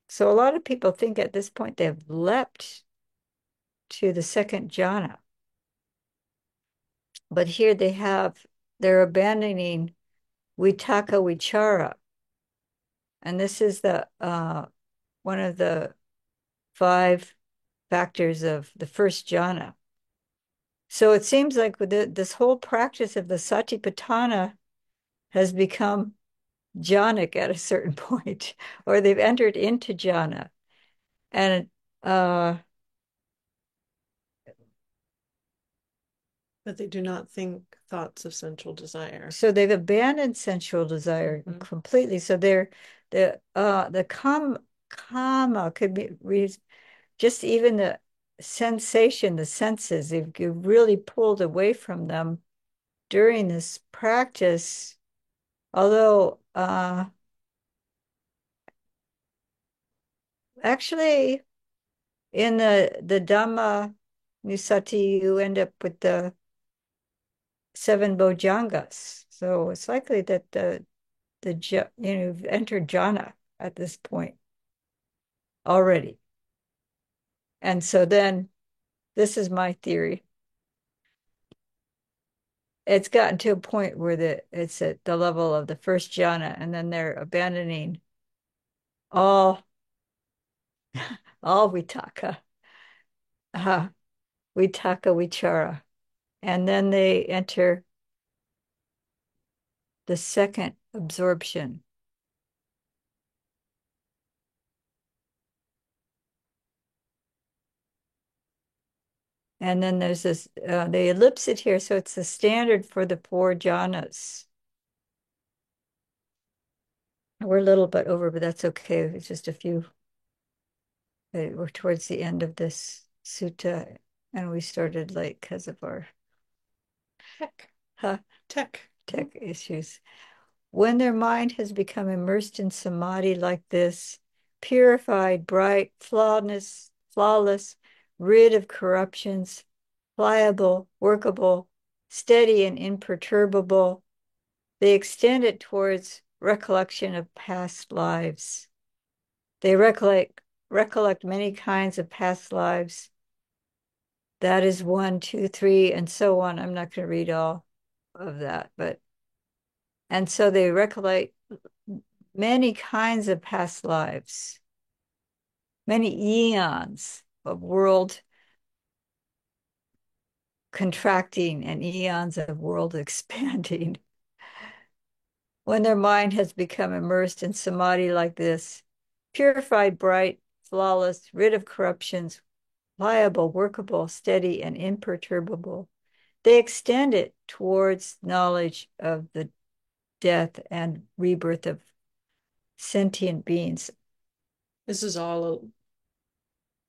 So a lot of people think at this point they've leapt to the second jhana. But here they're abandoning vitaka vichara. And this is the one of the 5 factors of the first jhana. So it seems like this whole practice of the satipatthana has become jhanic at a certain point, or they've entered into jhana. And uh, But they do not think thoughts of sensual desire. so they've abandoned sensual desire completely. So the kama could be just even the sensation, the senses, if you really pulled away from them during this practice, although actually in the Dhamma Nusati, you end up with the 7 bojjhangas. So it's likely that you've entered jhana at this point already. And so then this is my theory. It's gotten to a point where it's at the level of the first jhana, and then they're abandoning all all vitaka, uh, vitaka vichara. And then they enter the second absorption. And then there's this, they ellipse it here, so it's the standard for the 4 jhanas. We're a little bit over, but that's okay. It's just a few. We're towards the end of this sutta, and we started late because of our Tech. huh, Tech. tech issues. When their mind has become immersed in samadhi like this, purified, bright, flawless, rid of corruptions, pliable, workable, steady, and imperturbable, they extend it towards recollection of past lives. They recollect many kinds of past lives. That is 1, 2, 3, and so on. I'm not going to read all of that, and so they recollect many kinds of past lives, many eons of world contracting and eons of world expanding. When their mind has become immersed in samadhi like this, purified, bright, flawless, rid of corruptions, pliable, workable, steady, and imperturbable, they extend it towards knowledge of the death and rebirth of sentient beings. This is all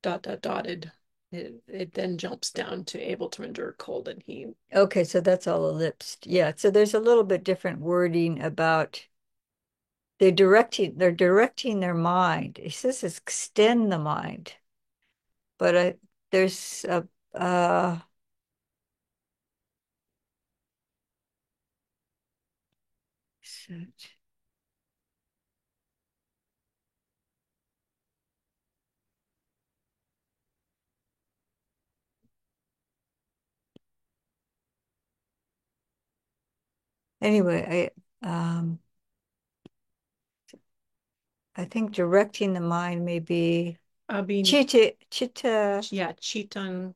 dotted. It then jumps down to able to endure cold and heat. Okay, so that's all ellipsed. Yeah, so there's a little bit different wording about they're directing their mind. It says extend the mind, but there's a Anyway, I think directing the mind may be Abin, chitta. yeah, Chiton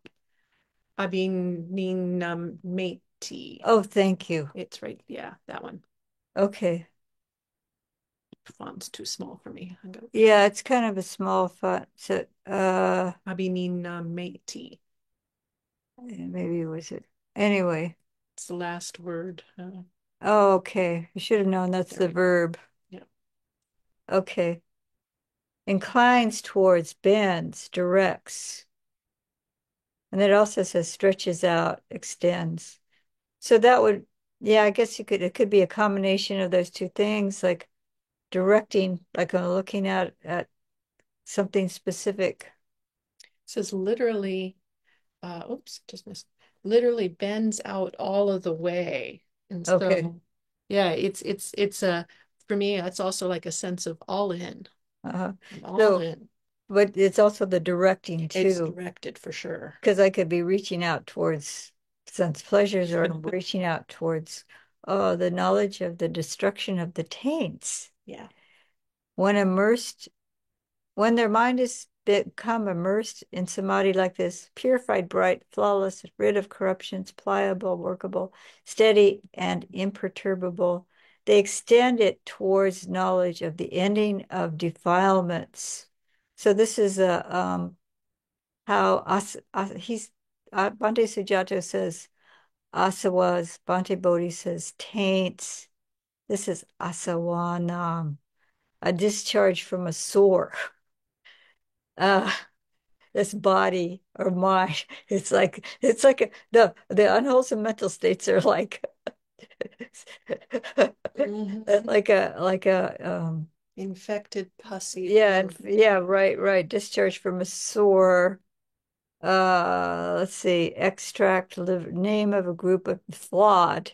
Abininamati. Oh, thank you. It's right, yeah, that one. Okay. Font's too small for me. I'm gonna Yeah, it's kind of a small font. So, Abininamati. maybe it was it. Anyway. It's the last word. Oh, okay. You should have known that's There the we go. verb. Yeah. Okay. Inclines towards, bends, directs. And it also says stretches out, extends. So that would, yeah, I guess it could be a combination of those two things, like directing, like I'm looking at something specific. It says literally, oops, just missed. Literally bends out all of the way. And Okay. so, yeah, it's a for me, it's also like a sense of all in. Uh-huh. I'm all So, in. but it's also the directing It's too, directed for sure. because I could be reaching out towards sense pleasures or I'm reaching out towards, oh, the knowledge of the destruction of the taints. Yeah. When immersed, when their mind is become immersed in samadhi like this, purified, bright, flawless, rid of corruptions, pliable, workable, steady, and imperturbable, they extend it towards knowledge of the ending of defilements. So this is a how Bhante Sujato says asawas, Bhante Bodhi says taints. This is asawanam, a discharge from a sore. Uh, this body or mind. The unwholesome mental states are like Mhm. like a Infected pussy. yeah, yeah, right. Discharge from a sore. Let's see, extract name of a group of flawed.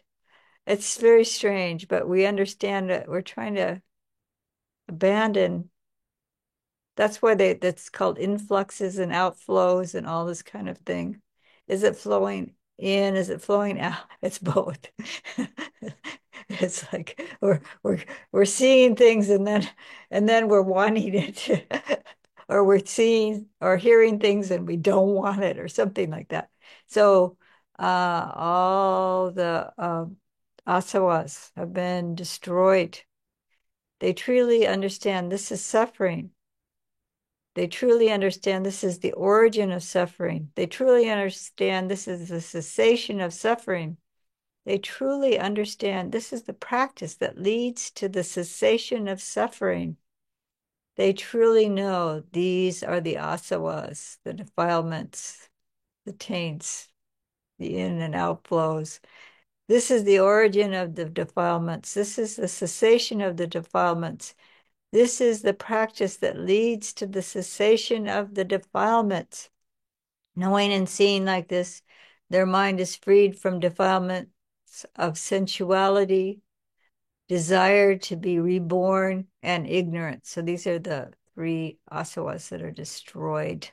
It's very strange, but we understand that we're trying to abandon. That's why that's called influxes and outflows and all this kind of thing. Is it flowing in? Is it flowing out? It's both. It's like we're seeing things and then we're wanting it, or we're seeing or hearing things and we don't want it, or something like that. So all the asawas have been destroyed. They truly understand this is suffering. They truly understand this is the origin of suffering. They truly understand this is the cessation of suffering. They truly understand this is the practice that leads to the cessation of suffering. They truly know these are the asawas, the defilements, the taints, the in and outflows. This is the origin of the defilements. This is the cessation of the defilements. This is the practice that leads to the cessation of the defilements. Knowing and seeing like this, their mind is freed from defilements of sensuality, desire to be reborn, and ignorance. So these are the three asawas that are destroyed.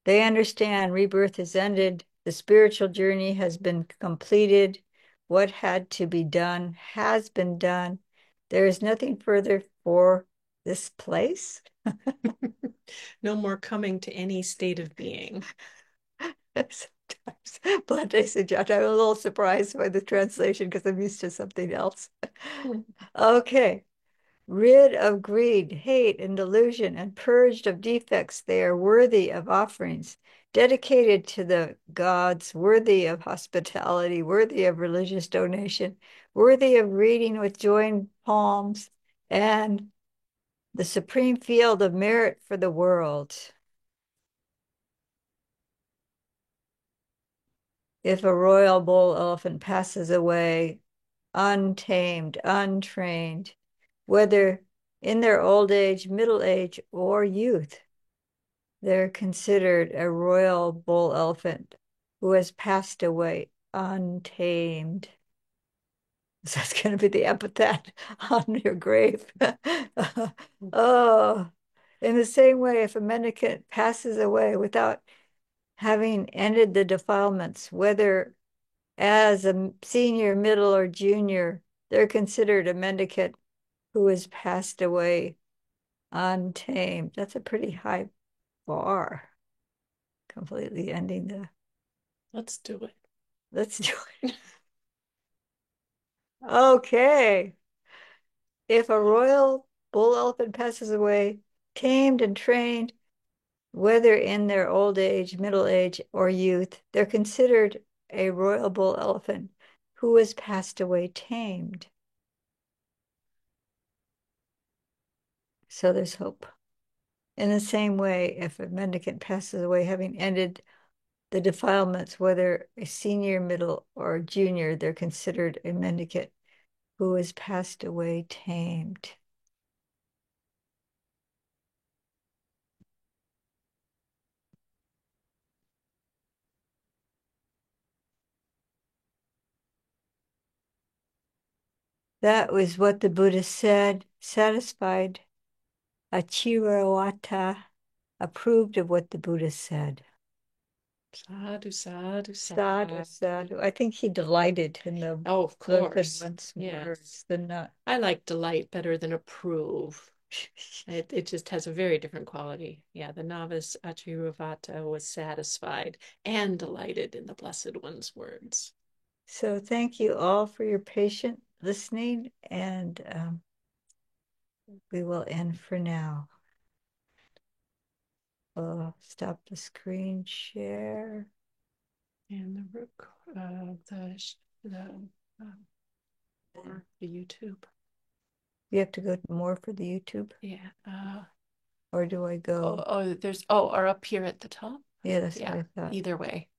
They understand rebirth is ended. The spiritual journey has been completed. What had to be done has been done. There is nothing further for this place. No more coming to any state of being. Sometimes Bhante Sujata, I'm a little surprised by the translation because I'm used to something else. Okay. Rid of greed, hate, and delusion, and purged of defects, they are worthy of offerings, dedicated to the gods, worthy of hospitality, worthy of religious donation, worthy of greeting with joined palms, and the supreme field of merit for the world. If a royal bull elephant passes away, untamed, untrained, whether in their old age, middle age, or youth, they're considered a royal bull elephant who has passed away untamed. So that's going to be the epithet on your grave. Oh, In the same way, if a mendicant passes away without having ended the defilements, whether as a senior, middle, or junior, they're considered a mendicant who has passed away untamed. That's a pretty high bar. Completely ending the. Let's do it. Let's do it. Okay. If a royal bull elephant passes away, tamed and trained, whether in their old age, middle age, or youth, they're considered a royal bull elephant who has passed away tamed. So there's hope. In the same way, if a mendicant passes away having ended the defilements, whether a senior, middle, or junior, they're considered a mendicant who has passed away tamed. That was what the Buddha said, satisfied. Achiravata approved of what the Buddha said. Sadhu, sadhu, Sadhu, sadhu. sadhu. I think he delighted in Oh, of the course. one's Yes. words, the not. I like delight better than approve. It just has a very different quality. Yeah, the novice Achiravata was satisfied and delighted in the Blessed One's words. So thank you all for your patient listening, and we will end for now. Stop the screen share. And or the YouTube. You have to go to more for the YouTube, Yeah. or do I go? There's or up here at the top. Yeah, that's what Yeah. I thought. Either way.